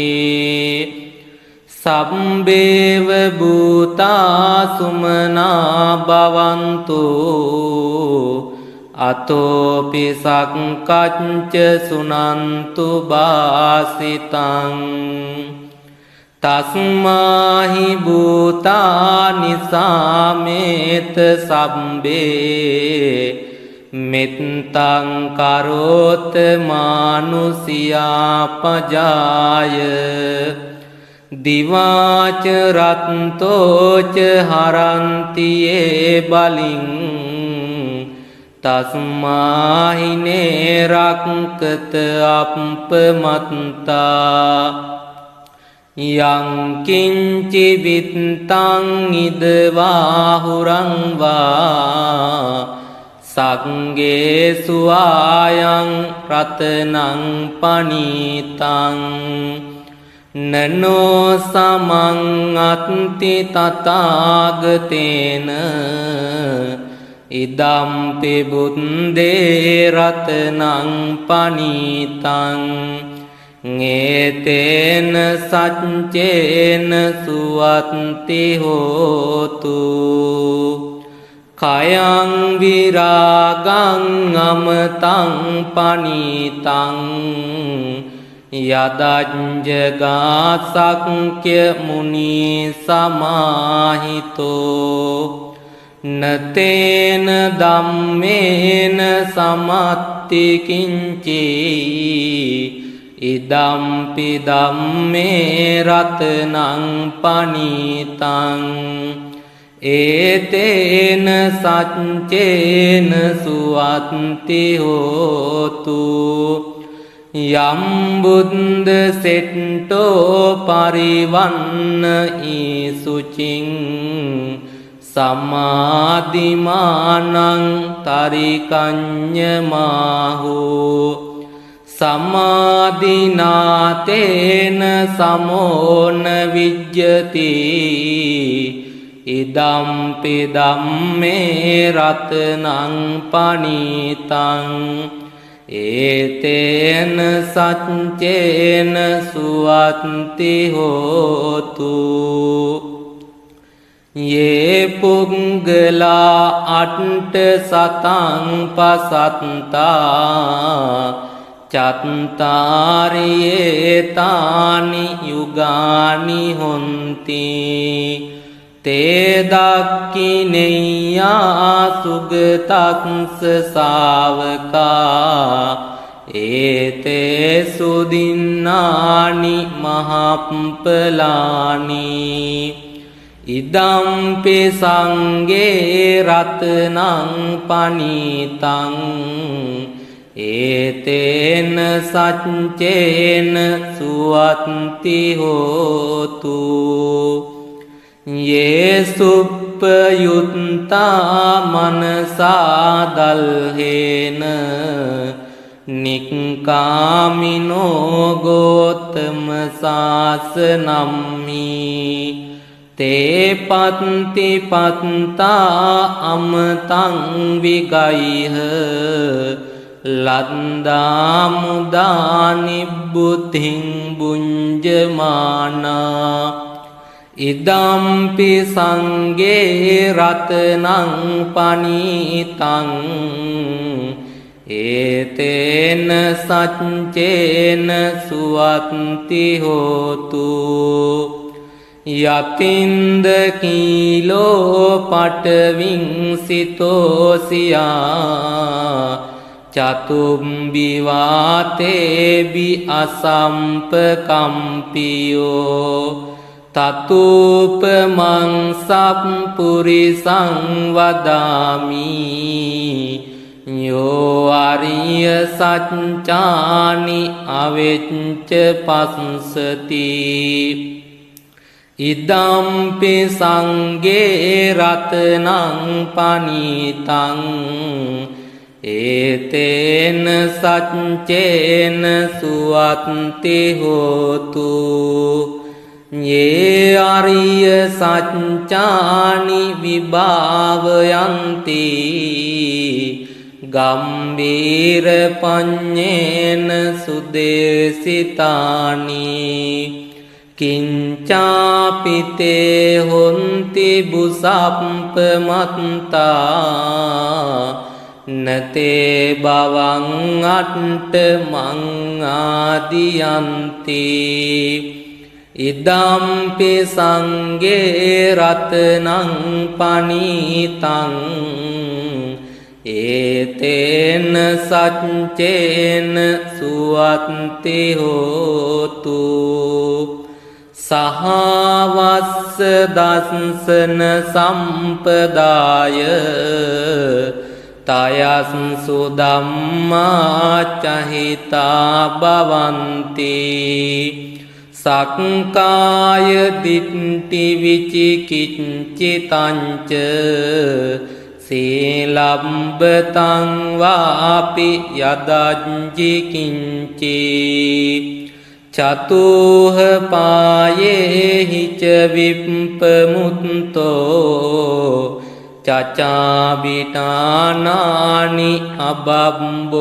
සම්බේව භූතා සුමනා භවන්තු අතෝපි සක්කච්ච සුනන්තු බාසිතං තස්මාහි භූතානි සාමේත සම්බේ මෙත්තං කරෝත මානුසියා පජාය දිවාච රත්තෝච හරන්තියේ බලින් තස්මාහිනේ රක්කත අප්පමත්තා යං කිංචි විත්තං ඉදවාහුරං වා සංගේසු ආයං රතනං පනීතං නනෝ සමං අත්ති තථාගතේන ඉදම්පි බුද්දේ රතනං පනීතං ඤේතේන සච්චේන සුවත්ති හෝතු කයං විරාගං අමතං පනීතං යදඤ්ජගාසක්ඛ්‍ය මුනි සමාහිතෝ නතේන ධම්මේන සමත්ති කිංචි ඉදම්පි ධම්මේ රතනං පනීතං ඒතේන සච්චේන සුවත්ති හෝතු යම් බුද්ද සෙට්ටෝ පරිවන්න ඊසුචින් සමාධිමානං තරිකඤ්ඤමාහෝ සමාධිනාතේන සමෝන විජ්ජති ඉදම්පි ධම්මේ රතනං පනීතං ඒතේන සච්චේන සුවත්ති හෝතු යේ පුංගලා අට්ඨ සතං පසත්තා චත්තාරියේ තානි යුගානි හොන්ති තේ දක්ඛිනෙය්‍යා සුගතක්ස ශාවකා ඒතේ සුදින්නානි මහප්පලානි ඉදම්පි සංඝේ රතනං පනීතං ඒතේන සච්චේන සුවත්ති හෝතු යේසුප්පයුත්තා මනසා දල්හේන නික්කාමිනෝ ගෝතම සාසනම්මි තේ පත්ති පත්තා අමතං විගයිහ ලද්දා මුදා නිබ්බුතින් බුඤ්ජමානා ඉදම්පි සංඝේ රතනං පනීතං ඒතේන සච්චේන සුවත්ති හෝතු යතින්ද කීලෝ පටවින් සිතෝසියා චතුම්බි වාතේබි අසම්පකම්පියෝ තතුපමං සප්පුරිසං වදාමි යෝ අරිය සච්චානි අවෙච්ච පස්සති ඉදම්පි සංගේ රතනං පනිතං ඒතේන සච්චේන සුවත්ති හෝතු යේ අරිය සච්චානි විභාවයන්ති ගම්බීර පඤ්ඤේන සුදේසිතානි කිංචාපිතේ හොන්ති බුසප්පමත්තා නතේ බවං අට්ඨ මං ආදියන්ති ඉදම්පි සංගේ රතනං පනිතං ඒතේන සච්චේන සුවත්ති හෝතු සහවස්ස දස්සන සම්පදාය තයස්සු ධම්මා චහිතා භවන්ති සක්කාය දිට්ඨි විචිකිච්ඡිතංච සීලම්බතං වාපි යදජ්ජි කිංචි චතුහ පායේහි ච විප්පමුත්තෝ චචාබිටානානි අබම්බෝකාතුම්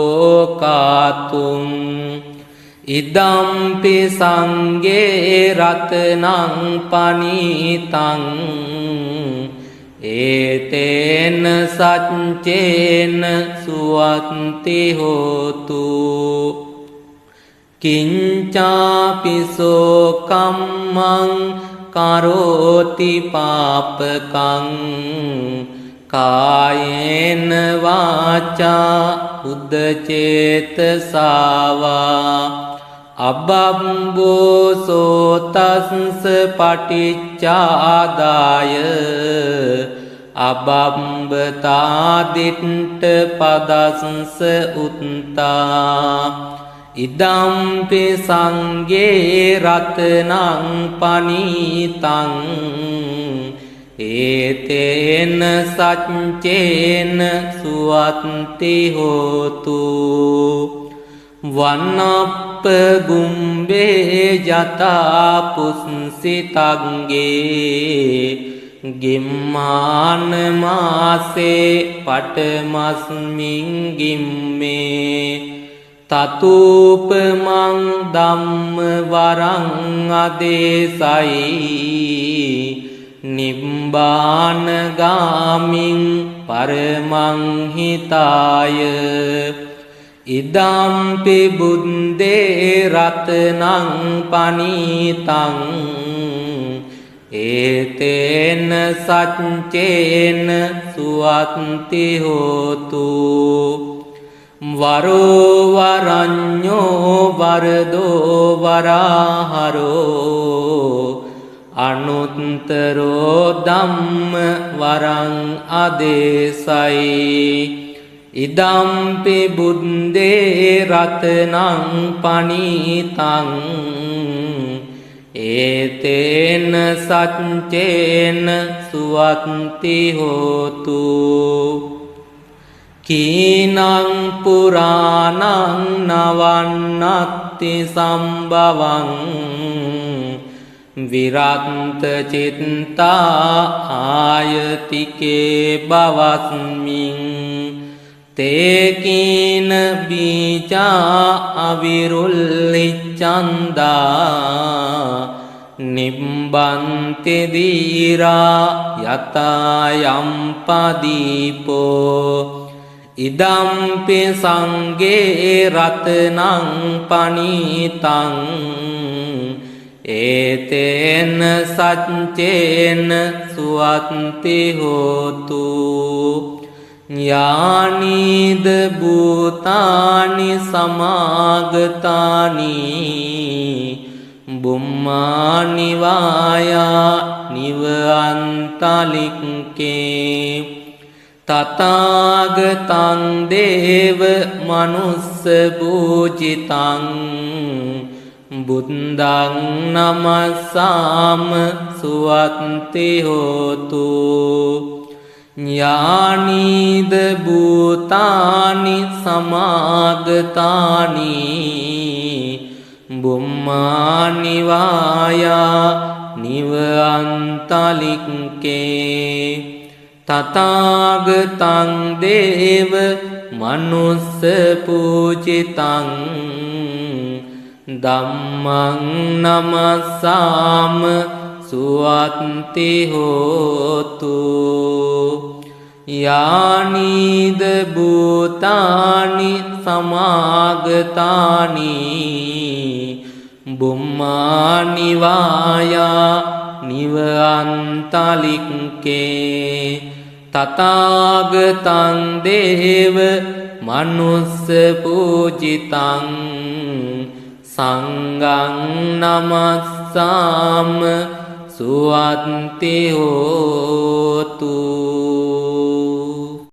ඉදම්පි සංගේ රතනං පනිතං ඒතේන සච්චේන සුවත්ති හෝතු කිංචාපිසෝ කම්මං කරෝති පාපකං කායේන වාචා උද්දචේතසාවා අබම්බෝසෝ තස්ස පටිච්චාදාය අබම්බතාදිට්ඨ පදස්ස උත්තා ඉදම්පි සංගේ රතනං පනිතං ඒතේන සච්චේන සුවත්ති හෝතු වන්නප්ප ගුම්බේ ජතා පුස්සිතග්ගේ ගිම්මාන මාසේ පටමස්මින් ගිම්මේ තතුපමං ධම්ම වරං අදේසයි නිබ්බාන ගාමින් පරමං හිතාය ඉදම්පි බුද්දේ රතනං පනිතං ඒතේන සච්චේන සුවත්ති හෝතු වරෝ වරඤ්ඤෝ වරදෝ වරහරෝ අනුත්තරෝ ධම්ම වරං අදේසයි ඉදම්පි බුද්දේ රතනං පනිතං ඒතේන සච්චේන සුවත්ති හෝතු කීනං පුරාණං නවන්නත්ති සම්භවං විරත්ත චිත්තා ආයතිකේ බවස්මින් තේකීන බීජා අවිරුල්ලිච්ඡන්දා නිබ්බන්ති දීරා යතයම් පදීපෝ ඉදම්පි සංගේ රතනං පනිතං ඒතේන සච්චේන සුවත්ති හෝතු යානිද භූතානි සමාගතානි බුම්මානි වායා නිව අන්තලික්කේ තථාගතං දේව මනුස්ස පූජිතං බුද්ධං නමස්සාම සුවත්ති හෝතු ඥානීද භූතානි සමාගතානි බුම්මානි වායා නිවන්තලික්කේ තථාගතං දේව මනුස්ස පූජිතං ධම්මං නමස්සාම සුවත්ති හෝතු යානීද භූතානි සමාගතානි බුම්මානි වායා නිවන්තලික්කේ තථාගතං දේව මනුස්ස පූජිතං සංඝං නමස්සාම සුවත්ති හෝතු